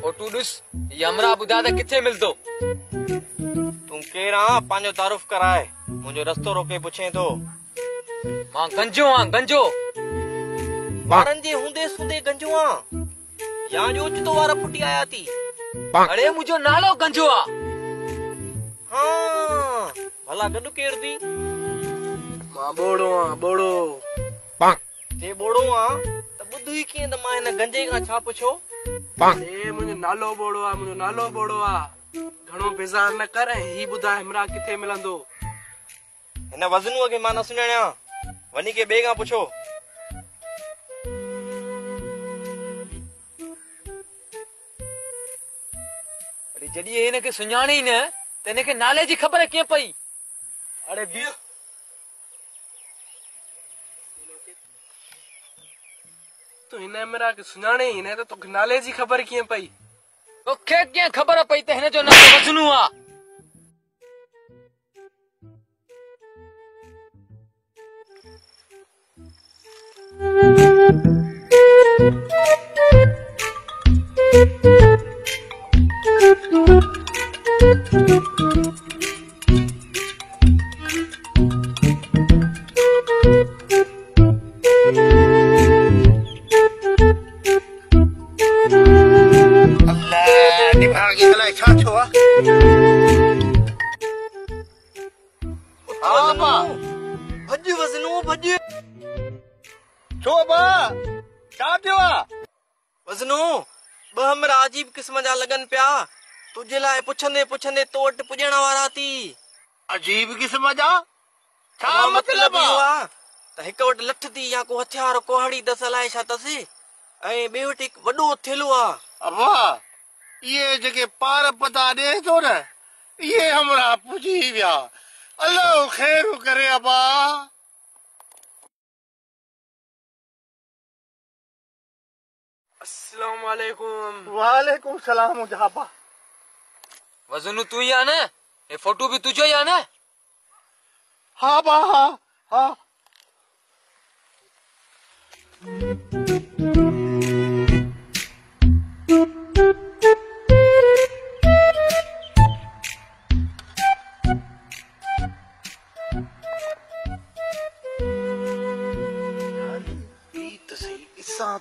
Photo ॾिस हमरा ॿुधा त किथे मिलंदो। तू केर आ? पांजो तारुफ कराए। मुझे रस्तो रोके पुछे तो। मां गंजो आ गंजो। ॿारनि जे हूंदे सूंदे गंजो आ या जो ओचितो वारा फुटी आया थी। अरे मुंहिंजो नालो गंजो आ। हाँ भला गॾु केर थी? मां बोड़ो आ बोड़ो। जे बोड़ो आ त ॿुध ई कीअं त मां हिन गंजे खां छा पुछो? मुंहिंजो नालो बोड़ो आ, मुंहिंजो नालो बोड़ो आ। घणो बेज़ार न कर, ही ॿुधाए हमरा किथे मिलंदो। हिन वज़नूअ खे मां न सुञाणियां, वञी के ॿिए खां पुछो। जॾहिं हिनखे सुञाणी न त हिनखे नाले जी ख़बर कीअं पई? अरे बीहो। तू हिन हमरा के सुञाणे ही न त तोखे नाले जी ख़बर कीअं पई? तोखे कीअं ख़बर पई त हिन जो नालो वज़नू आ? भॼ वज़नू भॼ। छो बा छा थियो आ? वज़नू ॿ हमरा अजीब क़िस्म जा लॻनि पिया। तुंहिंजे लाइ पुछंदे पुछंदे तो वटि पुॼण वारा थी। अजीब क़िस्म जा छा मतलब इहो आ? आ त हिक वटि लठ थी या को हथियार कोहड़ी दस अलाए छा अथसि ऐं ॿिए वटि हिकु वॾो थेलो आ। अबा ये जेके पार पता ॾे थो न ये हमरा पुॼी विया। अल्लाह ख़ैर करे अबा। अस्सलाम वालेकुम। वालेकुम सलाम मुजाबा। वज़नू तू ही आ न? ये फोटू भी तुझो ही आ न? हाँ बा हाँ हाँ।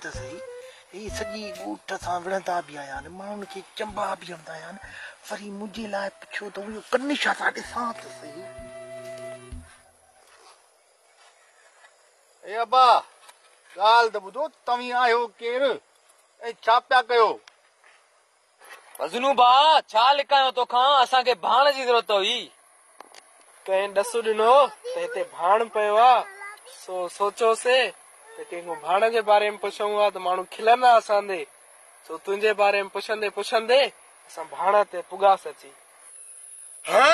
त सही ही सॼी ॻूठ सां विढ़ंदा बि आया आहिनि, माण्हुनि खे चंबा बि हणंदा आया आहिनि। वरी मुंहिंजे लाइ पुछियो त उहो कनि छा था ॾिसां त सही। ए अबा ॻाल्हि त ॿुधो, तव्हीं आहियो केरु ऐं छा पिया कयो? वज़नू भाउ छा लिकायो तोखां? असांखे भाण जी ज़रूरत हुई। कंहिं ॾसु ॾिनो त हिते भाण पियो आ, सो सोचियोसीं त कंहिंखो भाण जे बारे में पुछूं हा त माण्हू खिलंदा असांजे। सो तुंहिंजे बारे में पुछंदे पुछंदे असां भाण ते पुॻास अची। हाँ